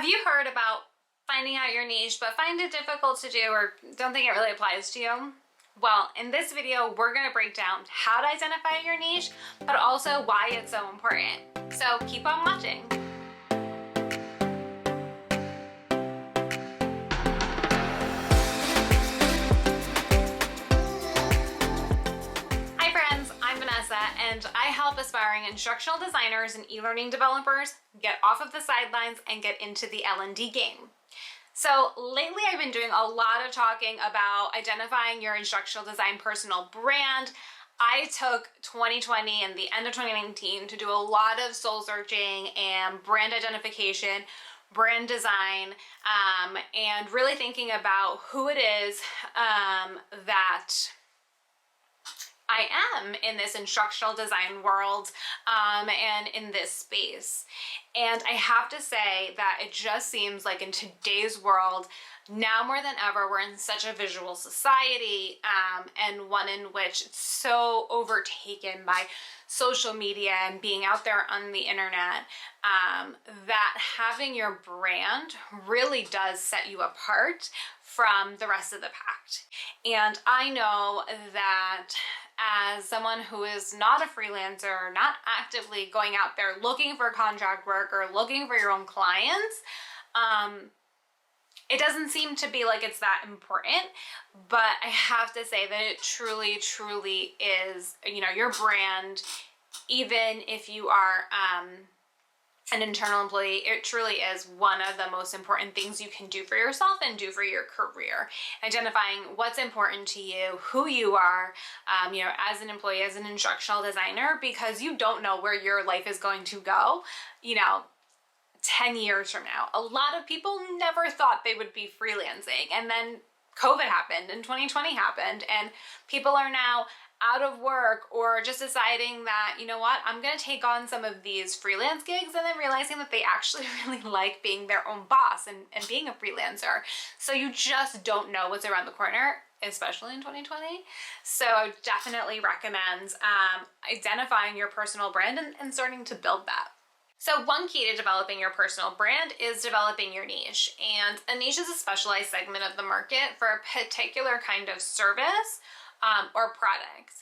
Have you heard about finding out your niche but find it difficult to do or don't think it really applies to you? Well, in this video, we're gonna break down how to identify your niche, but also why it's so important. So keep on watching. Hi friends, I'm Vanessa, and I help aspiring instructional designers and e-learning developers get off of the sidelines and get into the L&D game. So lately I've been doing a lot of talking about identifying your instructional design personal brand. I took 2020 and the end of 2019 to do a lot of soul searching and brand identification, brand design, and really thinking about who it is that I am in this instructional design world and in this space. And I have to say that it just seems like in today's world, now more than ever, we're in such a visual society and one in which it's so overtaken by social media and being out there on the internet that having your brand really does set you apart from the rest of the pack. And I know that as someone who is not a freelancer, not actively going out there looking for contract work or looking for your own clients, it doesn't seem to be like it's that important, but I have to say that it truly, truly is, your brand, even if you are an internal employee, it truly is one of the most important things you can do for yourself and do for your career. Identifying what's important to you, who you are, as an employee, as an instructional designer, because you don't know where your life is going to go, 10 years from now. A lot of people never thought they would be freelancing, and then COVID happened and 2020 happened, and people are now out of work or just deciding that, I'm going to take on some of these freelance gigs, and then realizing that they actually really like being their own boss and being a freelancer. So you just don't know what's around the corner, especially in 2020. So I would definitely recommend identifying your personal brand and starting to build that. So one key to developing your personal brand is developing your niche. And a niche is a specialized segment of the market for a particular kind of service or product.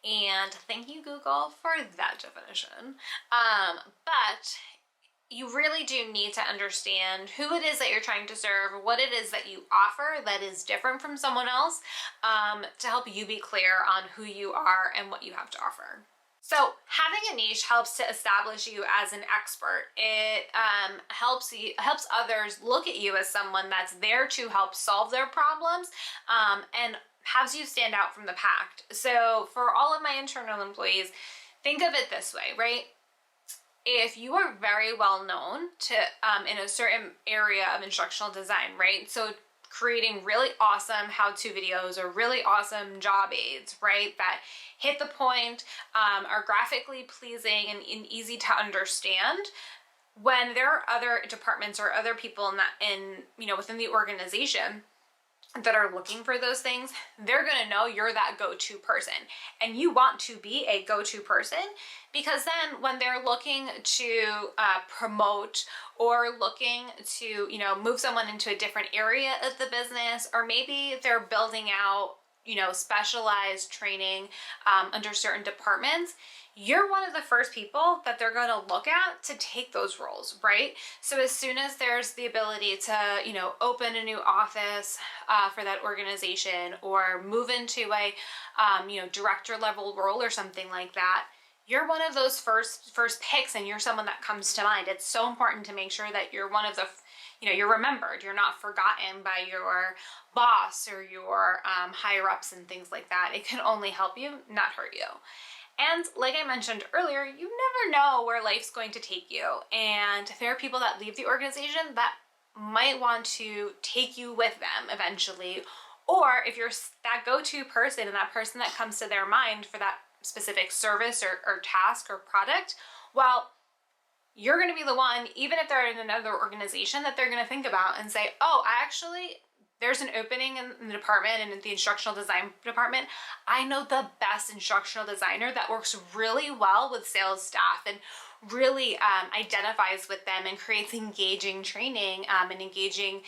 And thank you, Google, for that definition. But you really do need to understand who it is that you're trying to serve, what it is that you offer that is different from someone else, to help you be clear on who you are and what you have to offer. So having a niche helps to establish you as an expert. It helps others look at you as someone that's there to help solve their problems and has you stand out from the pack. So for all of my internal employees, think of it this way, right? If you are very well known to in a certain area of instructional design, right? So creating really awesome how-to videos or really awesome job aids, right? That hit the point, are graphically pleasing and easy to understand. When there are other departments or other people within the organization that are looking for those things, they're gonna know you're that go-to person. And you want to be a go-to person, because then when they're looking to promote or looking to, move someone into a different area of the business, or maybe they're building out, specialized training under certain departments, you're one of the first people that they're going to look at to take those roles, right? So as soon as there's the ability to, open a new office for that organization or move into a, director level role or something like that, you're one of those first picks, and you're someone that comes to mind. It's so important to make sure that you're one of the, you're remembered. You're not forgotten by your boss or your higher ups and things like that. It can only help you, not hurt you. And like I mentioned earlier, you never know where life's going to take you. And there are people that leave the organization that might want to take you with them eventually. Or if you're that go-to person and that person that comes to their mind for that specific service or task or product, well, you're going to be the one, even if they're in another organization, that they're going to think about and say, oh, there's an opening in the department and in the instructional design department, I know the best instructional designer that works really well with sales staff and really identifies with them and creates engaging training and engaging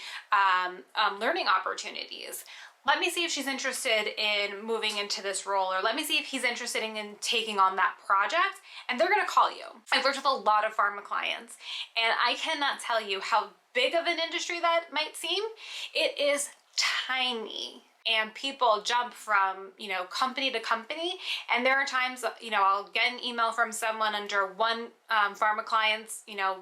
learning opportunities. Let me see if she's interested in moving into this role, or let me see if he's interested in taking on that project, and they're gonna call you. I've worked with a lot of pharma clients, and I cannot tell you how big of an industry that might seem. It is tiny. And people jump from, you know, company to company. And there are times, you know, I'll get an email from someone under one pharma client's, you know,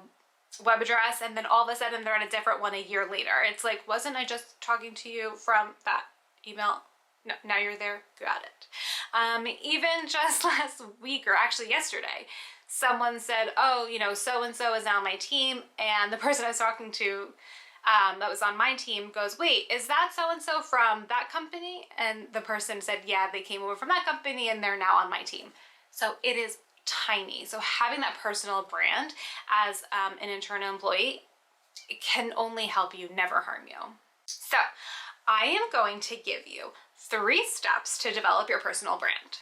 web address, and then all of a sudden they're on a different one a year later. It's like, wasn't I just talking to you from that email? No, now you're there. Got it. Even just last week, or actually yesterday, someone said, oh, you know, so-and-so is now on my team. And the person I was talking to that was on my team goes, wait, is that so-and-so from that company? And the person said, yeah, they came over from that company and they're now on my team. So it is tiny. So having that personal brand as an internal employee, it can only help you, never harm you. So I am going to give you 3 steps to develop your personal brand.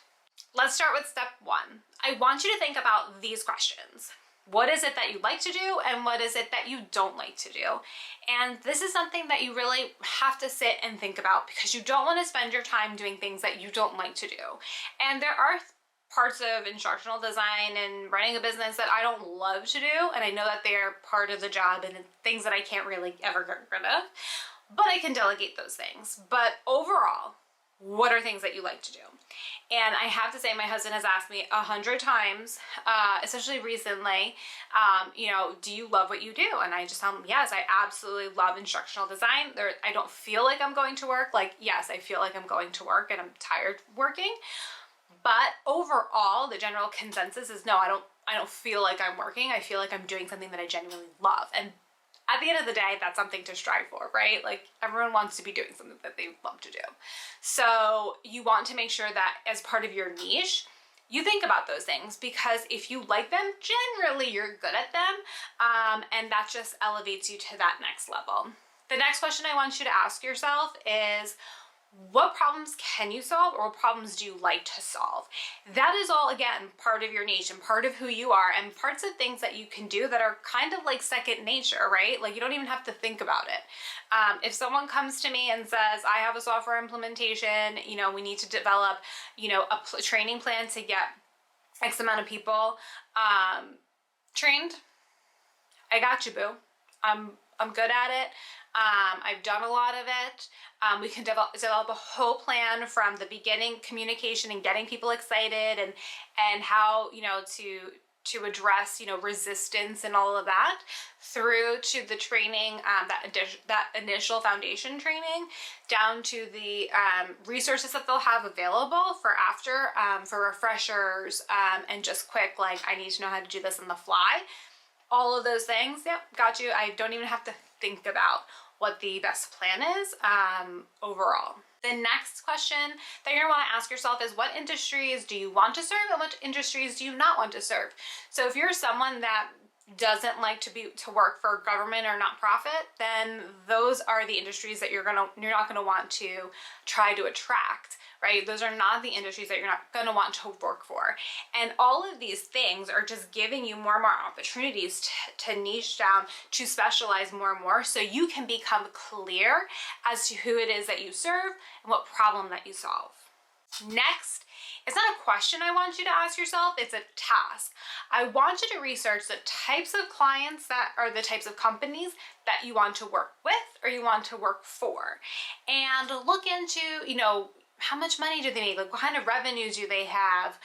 Let's start with step 1. I want you to think about these questions. What is it that you like to do, and what is it that you don't like to do? And this is something that you really have to sit and think about, because you don't want to spend your time doing things that you don't like to do. And there are parts of instructional design and running a business that I don't love to do, and I know that they're part of the job and things that I can't really ever get rid of, but I can delegate those things. But overall, what are things that you like to do? And I have to say, my husband has asked me 100 times, especially recently, you know, do you love what you do? And I just tell him, yes, I absolutely love instructional design. I don't feel like I'm going to work. Like, yes, I feel like I'm going to work and I'm tired working. But overall, the general consensus is no, I don't feel like I'm working. I feel like I'm doing something that I genuinely love. And at the end of the day, that's something to strive for, right? Like, everyone wants to be doing something that they love to do. So you want to make sure that as part of your niche, you think about those things, because if you like them, generally you're good at them, and that just elevates you to that next level. The next question I want you to ask yourself is, what problems can you solve, or what problems do you like to solve? That is all, again, part of your niche and part of who you are, and parts of things that you can do that are kind of like second nature, right? Like, you don't even have to think about it. If someone comes to me and says, I have a software implementation, you know, we need to develop, you know, a training plan to get X amount of people trained, I got you, boo. I'm good at it. I've done a lot of it. We can develop a whole plan from the beginning, communication and getting people excited, and how, you know, to address, you know, resistance and all of that, through to the training, that initial foundation training, down to the resources that they'll have available for after, for refreshers, and just quick, like, I need to know how to do this on the fly. All of those things, yep, got you. I don't even have to think about what the best plan is overall. The next question that you're gonna wanna ask yourself is, what industries do you want to serve, and what industries do you not want to serve? So if you're someone that doesn't like to work for government or nonprofit, then those are the industries that you're not gonna want to try to attract, right? Those are not the industries that you're not gonna want to work for. And all of these things are just giving you more and more opportunities to niche down, to specialize more and more, so you can become clear as to who it is that you serve and what problem that you solve. Next, it's not a question I want you to ask yourself, it's a task. I want you to research the types of clients that are the types of companies that you want to work with or you want to work for. And look into, you know, how much money do they make? Like, what kind of revenues do they have?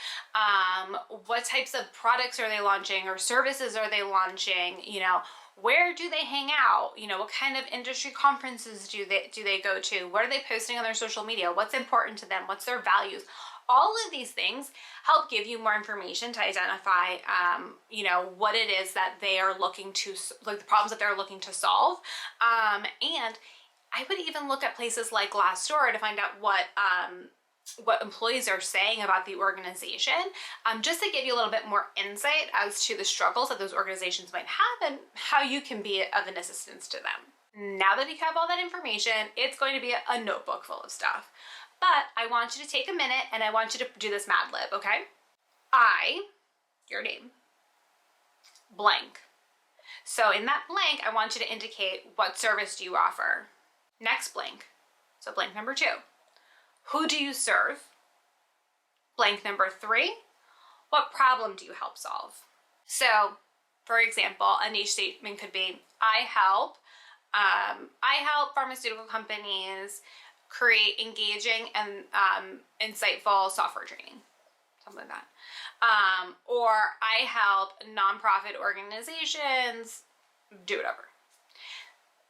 What types of products are they launching, or services are they launching? You know, where do they hang out? You know, what kind of industry conferences do they go to? What are they posting on their social media? What's important to them? What's their values? All of these things help give you more information to identify, you know, what it is that they are looking to, like, the problems that they're looking to solve. And I would even look at places like Glassdoor to find out what what employees are saying about the organization, just to give you a little bit more insight as to the struggles that those organizations might have and how you can be of an assistance to them. Now that you have all that information, it's going to be a notebook full of stuff. But I want you to take a minute and I want you to do this Mad Lib, okay? Your name, blank. So in that blank, I want you to indicate what service do you offer. Next blank. So blank number 2. Who do you serve? Blank number 3. What problem do you help solve? So, for example, a niche statement could be, I help pharmaceutical companies create engaging and insightful software training, something like that. Or I help nonprofit organizations do whatever.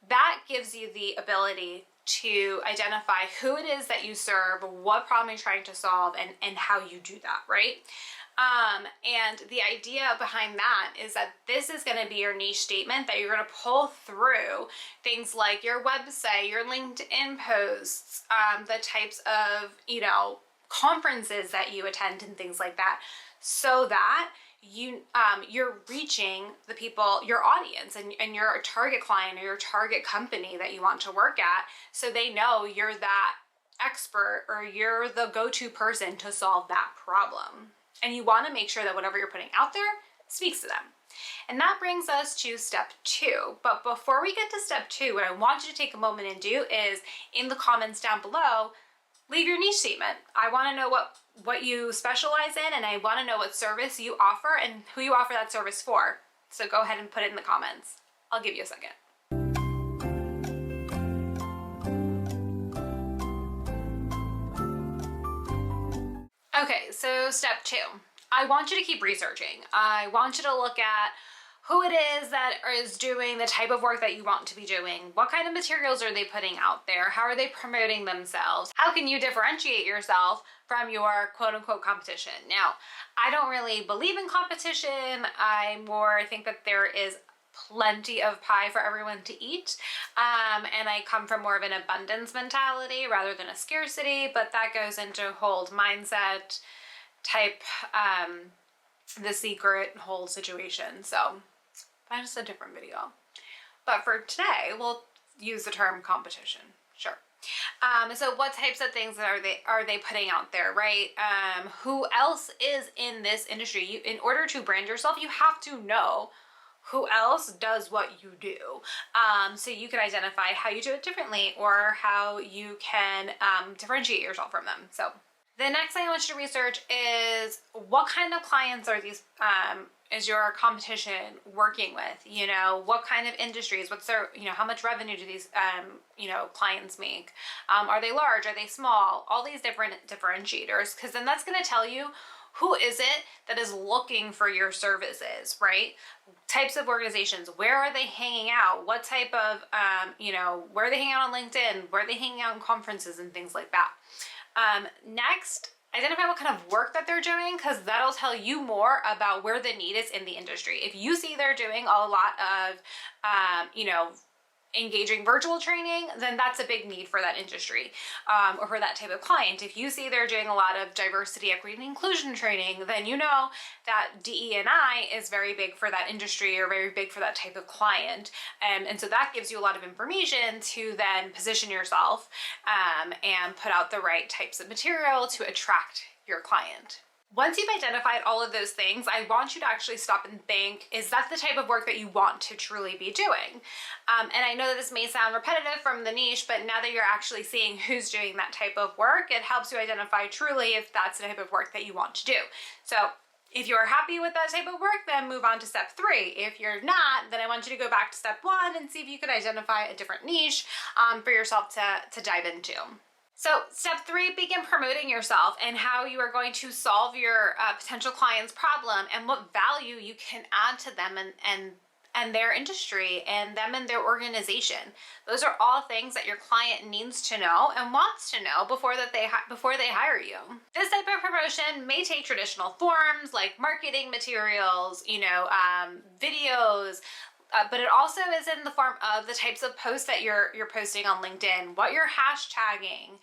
That gives you the ability to identify who it is that you serve, what problem you're trying to solve, and how you do that, right? And the idea behind that is that this is going to be your niche statement that you're going to pull through things like your website, your LinkedIn posts, the types of, conferences that you attend and things like that, so that you're reaching the people, your audience, and your target client or your target company that you want to work at, so they know you're that expert or you're the go-to person to solve that problem. And you want to make sure that whatever you're putting out there speaks to them. And that brings us to step 2. But before we get to step 2, what I want you to take a moment and do is, in the comments down below, leave your niche statement. I want to know what you specialize in, and I want to know what service you offer and who you offer that service for. So go ahead and put it in the comments. I'll give you a second. Okay, so step 2. I want you to keep researching. I want you to look at who it is that is doing the type of work that you want to be doing. What kind of materials are they putting out there? How are they promoting themselves? How can you differentiate yourself from your quote-unquote competition? Now, I don't really believe in competition. I more think that there is plenty of pie for everyone to eat. And I come from more of an abundance mentality rather than a scarcity, but that goes into whole mindset type, the secret whole situation. So that's a different video. But for today, we'll use the term competition. Sure. So what types of things are they putting out there, right? Who else is in this industry? In order to brand yourself, you have to know who else does what you do. So you can identify how you do it differently or how you can differentiate yourself from them. So the next thing I want you to research is what kind of clients are these, is your competition working with? What kind of industries, what's their, how much revenue do these, clients make? Are they large? Are they small? All these different differentiators, because then that's going to tell you who is it that is looking for your services, right? Types of organizations, where are they hanging out? What type of, where are they hanging out on LinkedIn? Where are they hanging out in conferences and things like that? Next, identify what kind of work that they're doing, because that'll tell you more about where the need is in the industry. If you see they're doing a lot of, engaging virtual training, then that's a big need for that industry, or for that type of client. If you see they're doing a lot of diversity, equity, and inclusion training, then you know that DE&I is very big for that industry or very big for that type of client. And so that gives you a lot of information to then position yourself and put out the right types of material to attract your client. Once you've identified all of those things, I want you to actually stop and think, is that the type of work that you want to truly be doing? And I know that this may sound repetitive from the niche, but now that you're actually seeing who's doing that type of work, it helps you identify truly if that's the type of work that you want to do. So if you're happy with that type of work, then move on to step 3. If you're not, then I want you to go back to step 1 and see if you could identify a different niche for yourself to dive into. So step 3, begin promoting yourself and how you are going to solve your potential client's problem and what value you can add to them and their industry and them and their organization. Those are all things that your client needs to know and wants to know before they hire you. This type of promotion may take traditional forms like marketing materials, videos, but it also is in the form of the types of posts that you're posting on LinkedIn, what you're hashtagging,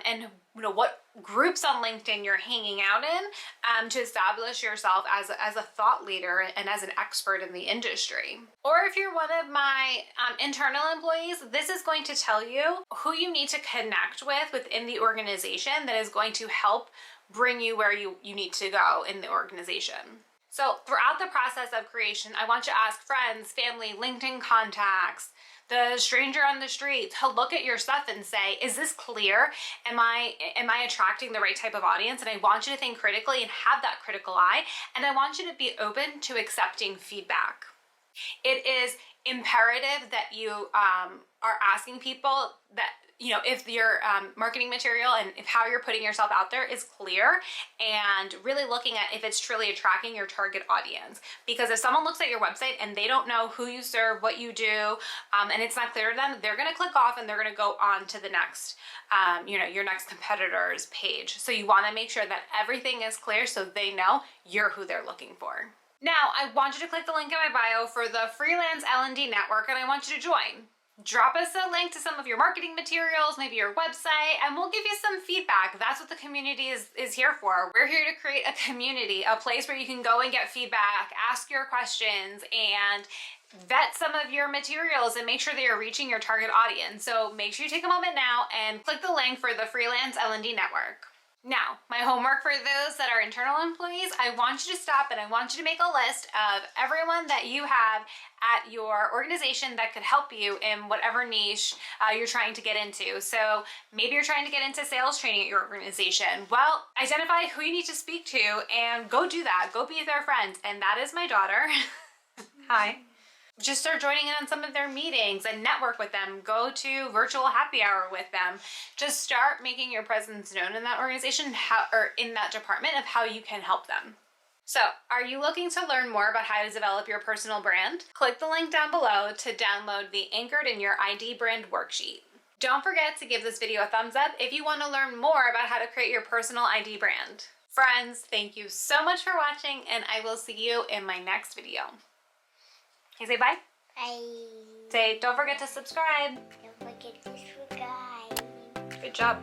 and what groups on LinkedIn you're hanging out in, to establish yourself as a thought leader and as an expert in the industry. Or if you're one of my internal employees, this is going to tell you who you need to connect with within the organization that is going to help bring you where you need to go in the organization. So throughout the process of creation, I want you to ask friends, family, LinkedIn contacts, the stranger on the street to look at your stuff and say, is this clear? Am I attracting the right type of audience? And I want you to think critically and have that critical eye. And I want you to be open to accepting feedback. It is imperative that you are asking people that, if your marketing material and if how you're putting yourself out there is clear, and really looking at if it's truly attracting your target audience. Because if someone looks at your website and they don't know who you serve, what you do, and it's not clear to them, they're going to click off and they're going to go on to the next, your next competitor's page. So you want to make sure that everything is clear so they know you're who they're looking for. Now, I want you to click the link in my bio for the Freelance L&D Network, and I want you to join. Drop us a link to some of your marketing materials, maybe your website, and we'll give you some feedback. That's what the community is here for. We're here to create a community, a place where you can go and get feedback, ask your questions, and vet some of your materials and make sure that you're reaching your target audience. So make sure you take a moment now and click the link for the Freelance L&D Network. Now, my homework for those that are internal employees, I want you to stop and I want you to make a list of everyone that you have at your organization that could help you in whatever niche you're trying to get into. So maybe you're trying to get into sales training at your organization. Well, identify who you need to speak to and go do that. Go be their friend. And that is my daughter. Hi. Just start joining in on some of their meetings and network with them. Go to virtual happy hour with them. Just start making your presence known in that organization or in that department of how you can help them. So, are you looking to learn more about how to develop your personal brand? Click the link down below to download the Anchored in Your ID Brand worksheet. Don't forget to give this video a thumbs up if you want to learn more about how to create your personal ID brand. Friends, thank you so much for watching, and I will see you in my next video. Can you say bye? Bye. Say, don't forget to subscribe. Don't forget to subscribe. Good job.